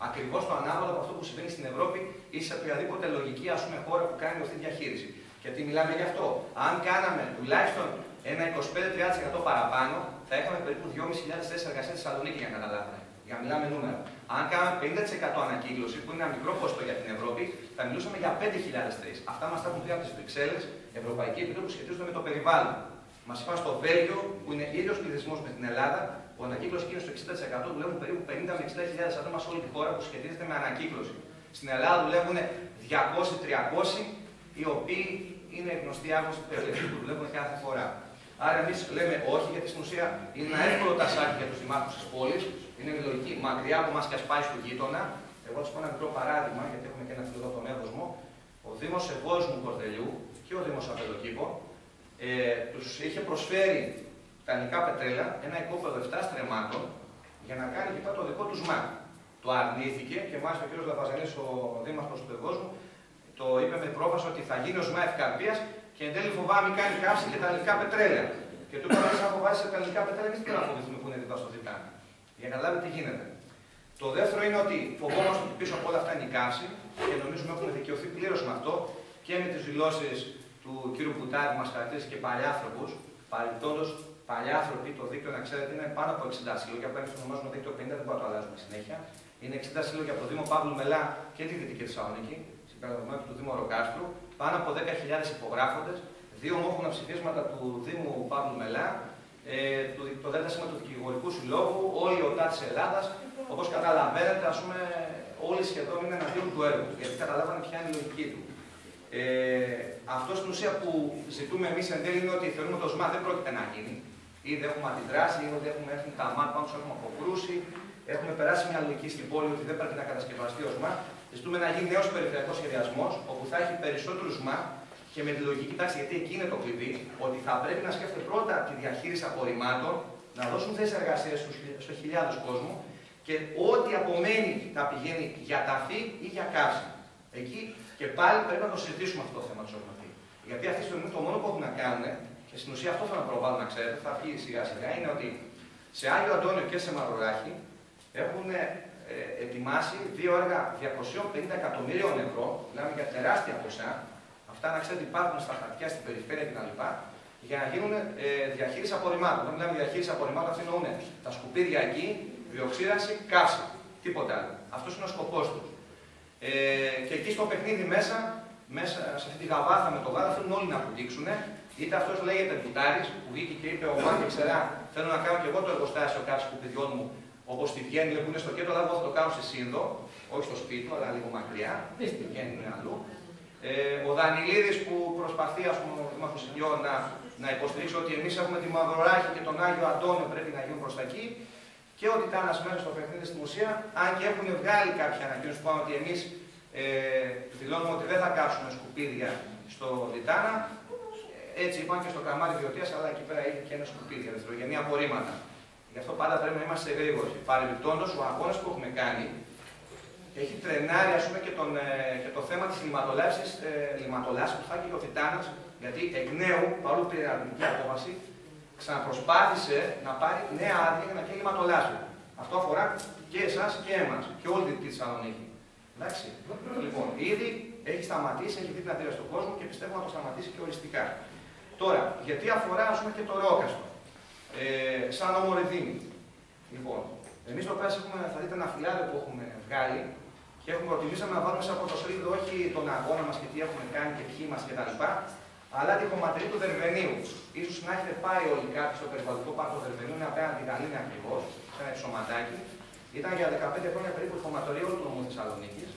Ακριβώς το ανάλογο από αυτό που συμβαίνει στην Ευρώπη ή σε οποιαδήποτε λογική χώρα που κάνει ορθή διαχείριση. Γιατί μιλάμε γι' αυτό. Αν κάναμε τουλάχιστον ένα 25-30% παραπάνω, θα είχαμε περίπου 2.500 θέσεις εργασίας στη Θεσσαλονίκη, για να καταλάβουμε. Για να μιλάμε νούμερα. Αν κάναμε 50% ανακύκλωση, που είναι ένα μικρό ποσοστό για την Ευρώπη, θα μιλούσαμε για 5.000 θέσεις. Αυτά μας τα έχουν πει από τις Βρυξέλλες, Ευρωπαϊκή Επιτροπή που σχετίζονται με το περιβάλλον. Μας είπαν στο Βέλγιο, που είναι ίδιος πληθυσμός με την Ελλάδα, που ανακύκλωση είναι στο 60%, δουλεύουν περίπου 50 με 60.000 άτομα σε όλη τη χώρα που σχετίζεται με ανακύκλωση. Στην Ελλάδα δουλεύουν 200-300, οι οποίοι είναι γνωστοί άγνωστοι που δουλεύουν κάθε φορά. Άρα, εμείς λέμε όχι, γιατί στην ουσία είναι ένα εύκολο τασάκι για τους δημάρχους της πόλης. Είναι η λογική μακριά από εμάς και ας πάει στο γείτονα. Εγώ θα σας πω ένα μικρό παράδειγμα, γιατί έχουμε και ένα φίλο εδώ τον Εύωσμο. Ο Δήμος Ευόσμου Κορδελιού και ο Δήμος Απεδοκήπο τους είχε προσφέρει τα υλικά πετρέλα ένα οικόπεδο 7 στρεμμάτων για να κάνει και το δικό του ΣΜΑ. Το αρνήθηκε και μάλιστα ο κ. Λαβαζανής, ο Δήμαρχος του Ευόσμου, το είπε με πρόφαση ότι θα γίνει ο ΣΜΑ ευκαρπίας και εν τέλει φοβάμαι κάνει καύση και τα υλικά πετρέλαια. Και του είπα: αν φοβάσαι τα υλικά πετρέλαια, εμείς τι να φοβηθούμε που είναι δίπλα στο τιτάνι. Για να καταλάβετε τι γίνεται. Το δεύτερο είναι ότι φοβόμαστε ότι πίσω από όλα αυτά είναι η καύση και νομίζουμε ότι έχουμε δικαιωθεί πλήρως με αυτό και με τις δηλώσεις του κ. Πουτάρη που μας χαρακτήρισε και παλιάνθρωπους. Παρελθόντως, παλιάνθρωποι, το δίκτυο να ξέρετε είναι πάνω από 60 σύλλογια. Πρέπει να ονομάζουμε δίκτυο 50, δεν μπορούμε να το αλλάζουμε συνέχεια. Είναι 60 σύλλογια από το Δήμο Παύλου Μελά και τη Δυτική Θεσσαλονίκη, συμπεριλαμβανομένου του Δήμου Ροκάστρου, πάνω από 10.000 υπογράφοντες, 2 ομόφωνα ψηφίσματα του Δήμου Παύλου Μελά, το ΔΣ του Δικηγορικού Συλλόγου, όλη η ΟΤΑ της Ελλάδας. Όπως καταλαβαίνετε, ας πούμε, όλοι σχεδόν είναι εναντίον του έργου του, γιατί καταλάβανε ποια είναι η λογική του. Αυτό στην ουσία που ζητούμε εμείς εν τέλει είναι ότι θεωρούμε ότι το ΣΜΑ δεν πρόκειται να γίνει. Ήδη έχουμε αντιδράσει, ήδη έχουμε έρθει τα ΜΑΤ πάνω τους, έχουμε αποκρούσει. Έχουμε περάσει μια λογική στην πόλη ότι δεν πρέπει να κατασκευαστεί ο ΣΜΑ. Ζητούμε να γίνει νέος περιφερειακός σχεδιασμός, όπου θα έχει περισσότερους ΣΜΑ και με τη λογική, κοιτάξτε, γιατί εκεί είναι το κλειδί, ότι θα πρέπει να σκέφτεται πρώτα τη διαχείριση απορριμμάτων, να δώσουν θέσεις εργασίας στους χιλιάδες κόσμου και ό,τι απομένει να πηγαίνει για ταφή ή για καύση. Εκεί και πάλι πρέπει να το συζητήσουμε αυτό το θέμα του ορματί. Γιατί αυτή τη στιγμή το μόνο που έχουν να κάνουν, και στην ουσία αυτό θα να προβάλλουν, να ξέρετε, θα βγει σιγά σιγά, είναι ότι σε Άγιο Αντώνιο και σε Μαυροράχη έχουν ετοιμάσει 2 έργα 250 εκατομμύριων ευρώ, μιλάμε για τεράστια ποσά. Αυτά να ξέρετε υπάρχουν στα χαρτιά, στην περιφέρεια κτλ. Για να γίνουν διαχείριση απορριμμάτων. Όταν μιλάμε διαχείριση απορριμμάτων, αυτοί εννοούν τα σκουπίδια εκεί, βιοξήραση, καύση. Τίποτα άλλο. Αυτό είναι ο σκοπός του. Και εκεί στο παιχνίδι μέσα σε αυτή τη γαβάθα με το γάλα, θέλουν όλοι να απουτήξουν. Είτε αυτό λέγεται Πουτάρης, που βγήκε και είπε: ο Μάρκε ξερά, θέλω να κάνω και εγώ το εργοστάσιο καύση σκουπιδιών μου, όπως στη Βιέννη που είναι στο κέντρο, αλλά εγώ θα το κάνω στη Σύνδο, όχι στο σπίτι μου, αλλά λίγο μακριά. Στη Βιέννη είναι αλλού. Ο Δανιλίδης που προσπαθεί, ας πούμε, ο Δήμαρχος Ηλιών να υποστηρίξει ότι εμείς έχουμε τη Μαυροράχη και τον Άγιο Αντώνιο πρέπει να γίνουν προς τα εκεί. Και ο Τιτάνας μέσα στο παιχνίδι στην ουσία, αν και έχουν βγάλει κάποια ανακοίνωση που είπαμε ότι εμείς δηλώνουμε ότι δεν θα κάψουμε σκουπίδια στο Τιτάνα, έτσι είπαν και στο καμάρι βιωτείας, αλλά εκεί πέρα είχε και ένα σκουπίδι, δευτερογενή απορρίμματα. Γι' αυτό πάντα πρέπει να είμαστε γρήγοροι. Παρεμπιπτόντως, ο αγώνας που έχουμε κάνει έχει τρενάρει και το θέμα της λιματολάσης που θα έχει ο Θητάνας, γιατί εκ νέου, παρόλο που πήρε αρνητική απόφαση, ξαναπροσπάθησε να πάρει νέα άδεια για να γίνει λιματολάση. Αυτό αφορά και εσάς και εμάς και όλη τη Θεσσαλονίκη. Εντάξει. Λοιπόν, ήδη έχει σταματήσει, έχει δει την αντίδραση του κόσμου και πιστεύω να το σταματήσει και οριστικά. Τώρα, γιατί αφορά και το Ρόκαστρο, σαν ομορεδίνη. Λοιπόν, εμείς εδώ πέρα θα δείτε ένα φυλάδιο που έχουμε βγάλει και έχουμε προτιμήσαμε να βάλουμε σαν πρωτοσέλιδο όχι τον αγώνα μας και τι έχουμε κάνει και ποιοι μας κτλ. Αλλά τη χωματερή του Δερβενίου. Ίσως να έχετε πάει όλοι κάποιοι στο περιβαλλοντικό πάρκο Δερβενίου, είναι απέναντι τη Γαλήνη ακριβώς, σε ένα υψωματάκι. Ήταν για 15 χρόνια περίπου η χωματερή όλου του νομού Θεσσαλονίκης.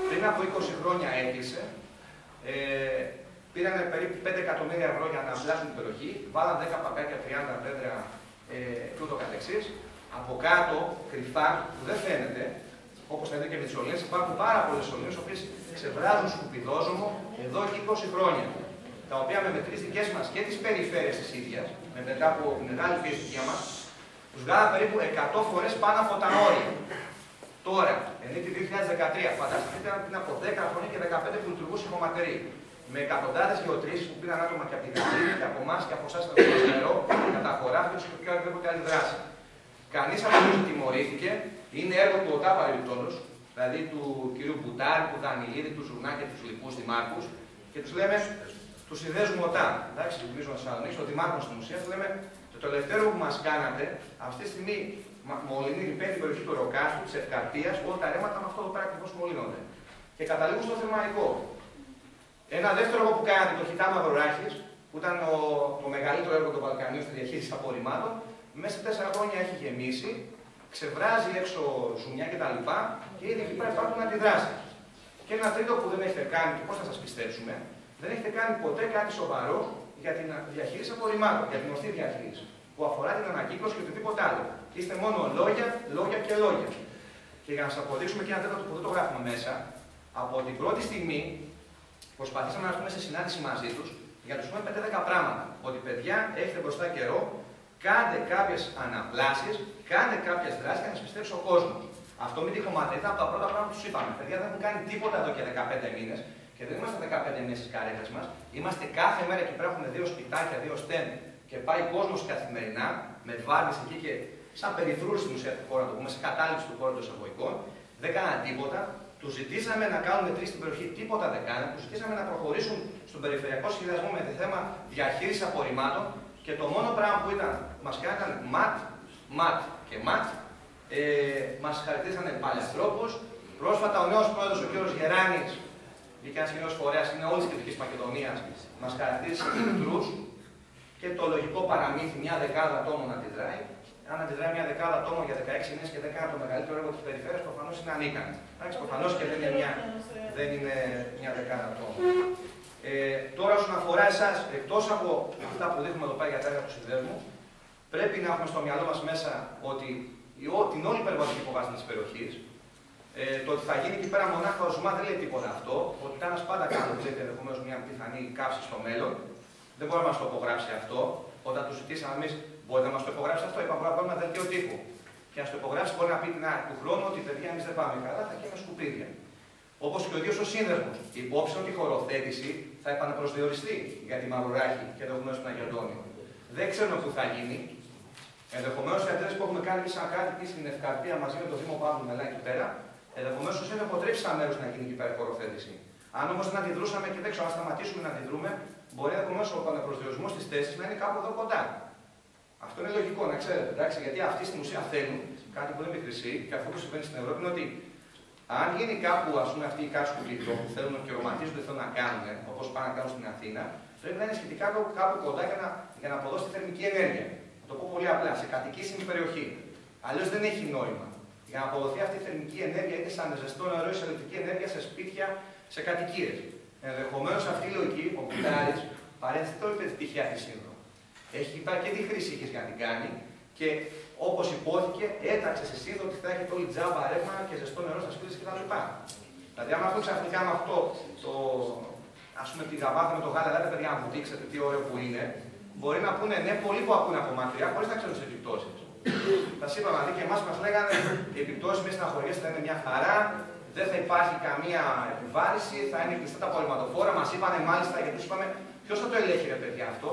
Πριν από 20 χρόνια έκλεισε. Πήραν περίπου 5 εκατομμύρια ευρώ για να αμπλάσουν την περιοχή. Βάλαν 10 παγκάκια, 30 πέτρα και ούτω καθεξής. Από κάτω, κρυφά, που δεν φαίνεται, όπως θα δείτε και με τις σωλήνες, υπάρχουν πάρα πολλές σωλήνες, οι οποίες ξεβράζουν σκουπιδόζωμο εδώ και 20 χρόνια. Τα οποία με μετρήσεις δικές μας και τις περιφέρειες της ίδιας, μετά από μεγάλη πίεση μας, τους βγάλαν περίπου 100 φορές πάνω από τα όρια. Τώρα, εν τη 2013, φανταστείτε πριν από 10 χρόνια και 15 που λειτουργούσε η χωματερή. Με εκατοντάδες γεωτρήσεις που πήραν άτομα και από την Γαλλία και από εμάς και από εσάς στο νερό, κατά χωράφια και οποιαδήποτε άλλη δράση. Κανείς από αυτούς δεν τιμωρήθηκε. Είναι έργο του ΟΤΑ παρεμπιπτόντως, δηλαδή του κ. Μπουτάρη, του Δανιλίδη, του Ζουνά και τους λοιπούς δημάρχους. Και τους λέμε, τους συνδέσουμε ΟΤΑ. Εντάξει, του Μίζωνα Θεσσαλονίκη, τον δημάρχο στην ουσία, του λέμε το τελευταίο που μας κάνατε, αυτή τη στιγμή μολυνεί την περιοχή του Ροκάστρου, της Ευκαρπίας, όλα τα ρέματα με αυτό το πράγμα ακριβώς μολύνονται. Και καταλήγουν στο θερμαϊκό. Ένα δεύτερο έργο που κάνατε, το Χιτά Μαυροράχης, που ήταν το μεγαλύτερο έργο των Βαλκανίων στη διαχείριση απορριμμάτων, μέσα σε 4 χρόνια έχει γεμίσει, ξεβράζει έξω ζουμιά κτλ. Και ήδη εκεί πέρα υπάρχουν αντιδράσεις. Και ένα τρίτο που δεν έχετε κάνει, και πώς θα σας πιστέψουμε, δεν έχετε κάνει ποτέ κάτι σοβαρό για την διαχείριση απορριμμάτων, για την ορθή διαχείριση, που αφορά την ανακύκλωση και οτιδήποτε άλλο. Είστε μόνο λόγια, λόγια και λόγια. Και για να σας αποδείξουμε και ένα τέταρτο που δεν το γράφουμε μέσα, από την πρώτη στιγμή προσπαθήσαμε να πούμε σε συνάντηση μαζί τους για να τους πούμε 5-10 πράγματα. Ότι παιδιά, έχετε μπροστά καιρό, κάντε κάποιες αναπλάσεις, κάντε κάποιες δράσεις για να σας πιστέψει ο κόσμος. Αυτό με τη χωματερή ήταν από τα πρώτα πράγματα που τους είπαμε. Παιδιά, δεν έχουν κάνει τίποτα εδώ και 15 μήνες και δεν είμαστε 15 μήνες στις καρέκλες μας. Είμαστε κάθε μέρα εκεί πέρα, έχουμε 2 σπιτάκια, 2 στέν και πάει κόσμος καθημερινά με βάρδες εκεί και σαν περιφρούρηση στην ουσία του χώρου, να το πούμε, σε κατάληψη του χώρου των εισαγωγικών. Δεν κάνανε τίποτα. Τους ζητήσαμε να κάνουν μετρήσεις στην περιοχή, τίποτα δεν κάνανε. Τους ζητήσαμε να προχωρήσουν στον περιφερειακό σχεδιασμό με το θέμα διαχείρισης απορριμμάτων και το μόνο πράγμα που μας κάνανε ματ και ματ. Μας χαρακτήρισαν παλιαστρόπους. Πρόσφατα ο νέος πρόεδρος, ο κ. Γεράνης, βγήκε ένας κοινός φορέας, είναι όλης της Κεντρικής Μακεδονίας, μας χαρακτήρισε μικρούς και το λογικό παραμύθι μια δεκάδα ατόμων αντιδράει. Αν αντιδράει μια δεκάδα ατόμων για 16 μήνες και δεν κάνει το μεγαλύτερο έργο της περιφέρειας, προφανώς είναι ανίκανη. Προφανώς και δεν είναι μια δεκάδα ατόμων. Τώρα, όσον αφορά εσάς, εκτός από αυτά που δείχνουμε εδώ πέρα για τα έργα του συνδέσμου, πρέπει να έχουμε στο μυαλό μας μέσα ότι την όλη περιβαλλοντική υποβάθμιση της περιοχής, το ότι θα γίνει εκεί πέρα μονάχα ο Ζουμά δεν λέει τίποτα αυτό. Ότι ήταν πάντα κάτω, βλέπετε ενδεχομένως μια πιθανή κάψη στο μέλλον. Δεν μπορεί να μας το υπογράψει αυτό. Όταν του ζητήσαμε εμείς, μπορείτε να μας το υπογράψει αυτό. Είπαμε να βάλουμε ένα δελτίο τύπου. Και να το υπογράψει, μπορεί να πει του χρόνου ότι παιδιά, εμείς δεν πάμε καλά, θα γίνουμε σκουπίδια. Όπως και ο ίδιος ο σύνδεσμος. Υπόψη ότι η χωροθέτηση θα επαναπροσδιοριστεί για τη Μαυροράχη και ενδεχομένως τον Αγιοντώνιο. Δεν ξέρουμε πού θα γίνει. Ενδεχομένως οι αντιδράσεις που έχουμε κάνει σαν κάτι στην Ευκαρπία μαζί με το Δήμο Παύλου Μελά εκεί πέρα, ενδεχομένως είναι αποτρέψει σαν μέρος να γίνει εκεί πέρα χωροθέτηση. Αν όμως δεν αντιδρούσαμε και δεν ξέρω, αν σταματήσουμε να αντιδρούμε, μπορεί ενδεχομένως ο επαναπροσδιορισμός της θέσης να είναι κάπου εδώ κοντά. Αυτό είναι λογικό να ξέρετε, εντάξει, γιατί αυτοί στην ουσία θέλουν κάτι που δεν είναι χρυσή και αυτό που συμβαίνει στην Ευρώπη είναι ότι αν γίνει κάπου, ας πούμε, αυτοί οι κάψοι του που θέλουν και ρομαντίζονται, θέλουν να κάνουν, όπως πάνε να κάνουν στην Αθήνα, πρέπει να είναι σχετικά κάπου κοντά για να αποδώσει θερμική ενέργεια. Να το πω πολύ απλά, σε κατοικήσιμη περιοχή. Αλλιώς δεν έχει νόημα. Για να αποδοθεί αυτή η θερμική ενέργεια, είτε σαν ζεστό νερό ή σε ηλεκτρική ενέργεια, σε σπίτια, σε κατοικίες. Ενδεχομένως αυτή η λογική, ο Μπουτάρης, παρένθετο είπε τυχαία τη σύνδρομη. Έχει υπάρχει και τη χρήση είχε για να την κάνει και όπως υπόθηκε, έταξε σε σύνδρομη ότι θα έχετε όλη τζάμπα ρεύμα και ζεστό νερό στα σπίτια κτλ. Δηλαδή, άμα αυτό ξαφνικά με αυτό το ας πούμε, τη γαβάδα με το γάλα, ελάτε παιδιά να μου δείξετε τι ωραίο που είναι, μπορεί να πούνε ναι, πολλοί που ακούνε από μακριά, χωρίς να ξέρουν τις επιπτώσεις. Θα σας είπα, δηλαδή και εμάς μας λέγανε οι επιπτώσεις μέσα στην αγωγές θα είναι μια χαρά, δεν θα υπάρχει καμία επιβάρηση, θα είναι κλειστά τα απορριμματοφόρα. Μας είπανε μάλιστα, γιατί τους είπαμε, ποιος θα το ελέγχει, ρε παιδιά, αυτό.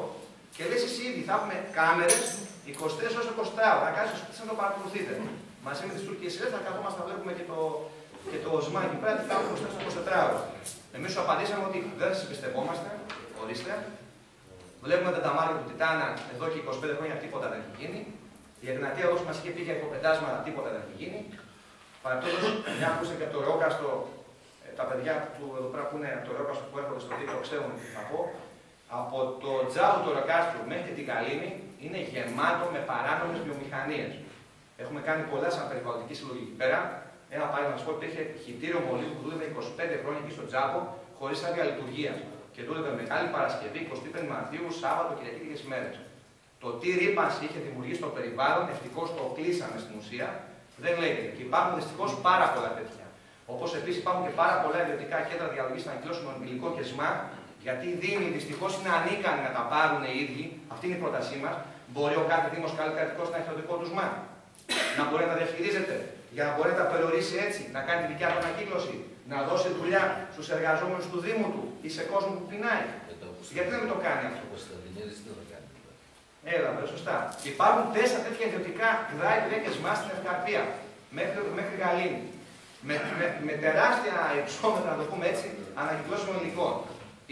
Και λες εσύ ήδη, θα έχουμε κάμερες 24 ώρες 24 να κάνεις το σπίτι να το παρακολουθείτε. Μαζί με τις Τουρκίες θα καθόμαστε να βλέπουμε και το ΟΣΜΑ εκεί πέρα, τι θα έχουμε 24 ώρες. Εμείς σου απαντήσαμε ότι δεν σας εμπιστευόμαστε, ορίστε. Βλέπουμε τα ταμάρια του Τιτάνα εδώ και 25 χρόνια τίποτα δεν έχει γίνει. Η Εγνατία εδώ μας είχε πει για υποπετάσματα, τίποτα δεν έχει γίνει. Παρατήρως, μια που είστε και από το Ρόκαστο, τα παιδιά που εδώ πέρα που είναι από το Ρόκαστο που έρχονται στο δίκτυο ξέρουν τι θα πω. Από το τζάου του Ροκάστρου μέχρι την Καλίνη είναι γεμάτο με παράνομες βιομηχανίες. Έχουμε κάνει πολλά σαν περιβαλλοντική συλλογή εκεί πέρα. Ένα παράδειγμα να σα πω: υπήρχε χυτήριο μολύβου που δούλευε 25 χρόνια εκεί στον Τζάπο χωρίς άδεια λειτουργίας. Και δούλευε Μεγάλη Παρασκευή, 25 Μαρτίου, Σάββατο, Κυριακή και μέρες. Το τι ρήπανση είχε δημιουργήσει στο περιβάλλον, ευτυχώς το κλείσαμε στην ουσία, δεν λέγεται. Και υπάρχουν δυστυχώς πάρα πολλά τέτοια. Όπως επίσης υπάρχουν και πάρα πολλά ιδιωτικά κέντρα διαλογής ανακοινώσεων υλικό και ΣΜΑΤ, γιατί οι Δήμοι δυστυχώς είναι ανίκανοι να τα πάρουν οι ίδιοι. Αυτή είναι η πρότασή μας. Μπορεί ο κάθε Δήμος καλλιτεχνικός να έχει το δικό του ΣΜΑΤ. Να μπορεί να τα διαχειρίζεται, για να μπορεί να τα περιορίσει έτσι, να κάνει τη δικιά του ανακύκλωση, να δώσει δουλειά στους εργαζόμενους του Δήμου του ή σε κόσμο που πεινάει. Γιατί δεν το κάνει αυτό. Έλα, σωστά. Υπάρχουν 4 τέτοια ιδιωτικά drive και ΣΜΑ στην Ευκαρπία, μέχρι Γαλήνη. Με τεράστια υψόμετρα, να το πούμε έτσι, ανακυκλώσιμων υλικών.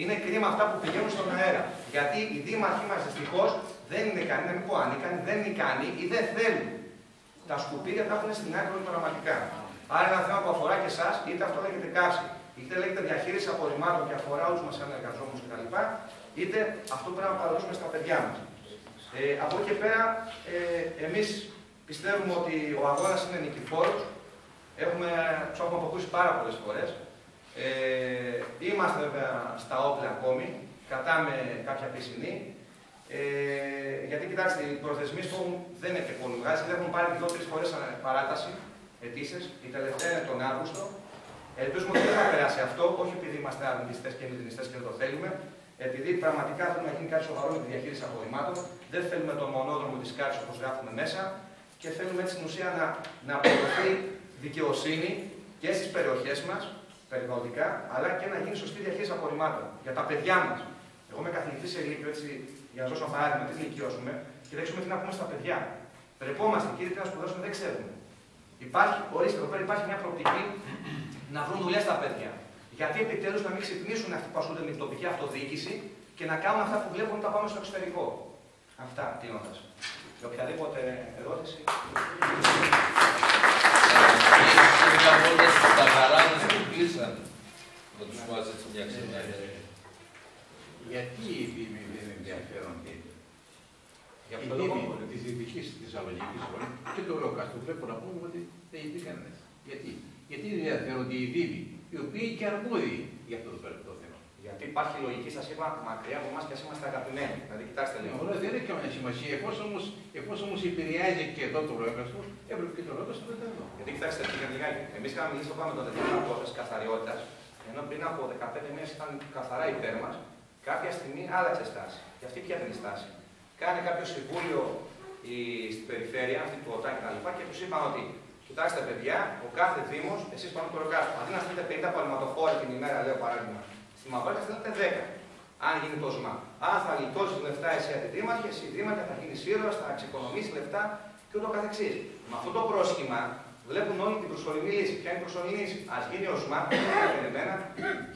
Είναι κρίμα αυτά που πηγαίνουν στον αέρα. Γιατί οι δήμαρχοι μας δυστυχώς δεν είναι ικανοί, να μην πω ανίκανοι, δεν είναι ικανοί ή δεν θέλουν. Τα σκουπίδια τα έχουν στην άκρη πραγματικά. Άρα ένα θέμα που αφορά και εσάς, είτε αυτό λέγεται καύση, είτε λέγεται διαχείριση απορριμμάτων και αφορά όλους μας εργαζόμενους κτλ. Είτε αυτό πρέπει να παραδώσουμε στα παιδιά μας. Από εκεί και πέρα, εμείς πιστεύουμε ότι ο αγώνας είναι νικηφόρος. Τους έχουμε αποκούσει πάρα πολλές φορές. Είμαστε βέβαια στα όπλα ακόμη, κρατάμε κάποια πισινή. Γιατί κοιτάξτε, οι προθεσμίες που δεν είναι και πολύ μεγάλες, έχουν πάρει 2-3 φορές παράταση αιτήσεις. Η τελευταία είναι τον Αύγουστο. Ελπίζουμε ότι δεν θα περάσει αυτό, όχι επειδή είμαστε αρνητιστές και μηδενιστές και δεν το θέλουμε. Επειδή πραγματικά θέλουμε να γίνει κάτι σοβαρό με τη διαχείριση απορριμμάτων, δεν θέλουμε τον μονόδρομο της κάρτης όπως γράφουμε μέσα και θέλουμε έτσι στην ουσία να αποδοθεί δικαιοσύνη και στις περιοχές μας, περιβαλλοντικά, αλλά και να γίνει σωστή διαχείριση απορριμμάτων για τα παιδιά μας. Εγώ είμαι καθηγητής σε Λύκειο, έτσι, για να δώσω παράδειγμα, τι ηλικιώσουμε και δεν ξέρουμε τι να πούμε στα παιδιά. Τρεπόμαστε, κύριε, τι να σπουδάσουμε, δεν ξέρουμε. Ορίστε, εδώ πέρα υπάρχει μια προοπτική να βρουν δουλειά στα παιδιά. Γιατί επιτέλους να μην ξυπνήσουν αυτοί που ασχολούνται με την τοπική αυτοδιοίκηση και να κάνουν αυτά που βλέπουν όταν πάμε στο εξωτερικό. Αυτά, κλείνοντας. Για οποιαδήποτε ερώτηση. Τα χαράδες που κλείσαν, να τους βάζει έτσι μια ξενιά. Γιατί οι Δήμοι δεν ενδιαφέρονται? Για Οι Δήμοι της Δυτικής της Θεσσαλονίκης και το Ροκάστρο βλέπω να πούμε ότι δεν είπε κανένας. Γιατί δεν ενδιαφέρονται οι Δήμοι, οι οποίοι και αρμόδιοι για αυτό το θέμα? Γιατί υπάρχει λογική, σας είπα, μακριά από εμάς και ας είμαστε αγαπημένοι. Δηλαδή, κοιτάξτε λίγο. Όλα δεν έχει καμία σημασία. Εφόσον όμως επηρεάζει και εδώ το Ρόκαστρο, έπρεπε και το Ρόκαστρο να ήταν εδώ. Γιατί κοιτάξτε, εμείς είχαμε μιλήσει το πάμε τον Δευτέρα της καθαριότητας, ενώ πριν από 15 μέρες ήταν καθαρά υπέρ μας, κάποια στιγμή άλλαξε στάση. Και αυτή ποια ήταν η στάση? Κάνει κάποιο συμβούλιο στην περιφέρεια, αυτή του ΟΤΑ κτλ. Και τους είπαν ότι, κοιτάξτε παιδιά, ο κάθε Δήμος, εσείς πάνω το Ροκάστρο, αντί να στείλετε 50 απορριμματοφόρα την ημέρα, λέω παράδειγμα, στη Μαυρόκια θα στείλετε 10. Αν γίνει το ΣΜΑ. Αν θα γλιτώσει λεφτά εσύ αντιδήμαρχε, εσύ δήμαρχε θα γίνει ήρωας, θα εξοικονομήσει λεφτά και ούτω καθεξής. Με αυτό το πρόσχημα βλέπουν όλοι την προσωρινή λύση. Ποια είναι η προσωρινή λύση? Ας γίνει ο ΣΜΑ, περιμένα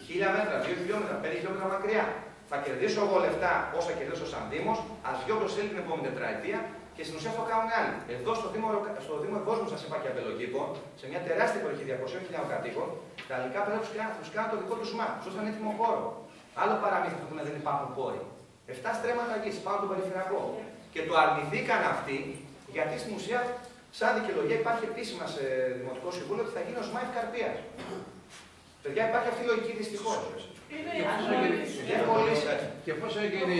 1000 μέτρα, 2 χιλιόμετρα, 5 χιλιόμετρα μακριά. Θα κερδίσω εγώ λεφτά όσα κερδίσω σαν Δήμος, ας βγει το ΣΕΛ την επόμενη τετραετία και στην ουσία αυτό κάνουν άλλοι. Εδώ στο Δήμο Ευόσμου, σας είπα και Αμπελοκήπων, σε μια τεράστια περιοχή 200.000 κατοίκων, τα αλλικά πρέπει να τους κάνουν το δικό του ΣΜΑ. Αυτό ήταν έτοιμο χώρο. Άλλο παραμύθι που δεν υπάρχουν πόροι. 7 στρέμματα γης πάνω από τον περιφερειακό. Και το αρνηθήκαν αυτοί, γιατί στην ουσία, σαν δικαιολογία, υπάρχει επίσημα σε Δημοτικό Συμβούλιο ότι θα γίνει ο ΣΜΑ Ευκαρπίας. Παιδιά, υπάρχει αυτή η λογική δυστυχώς. Και εφόσον έγινε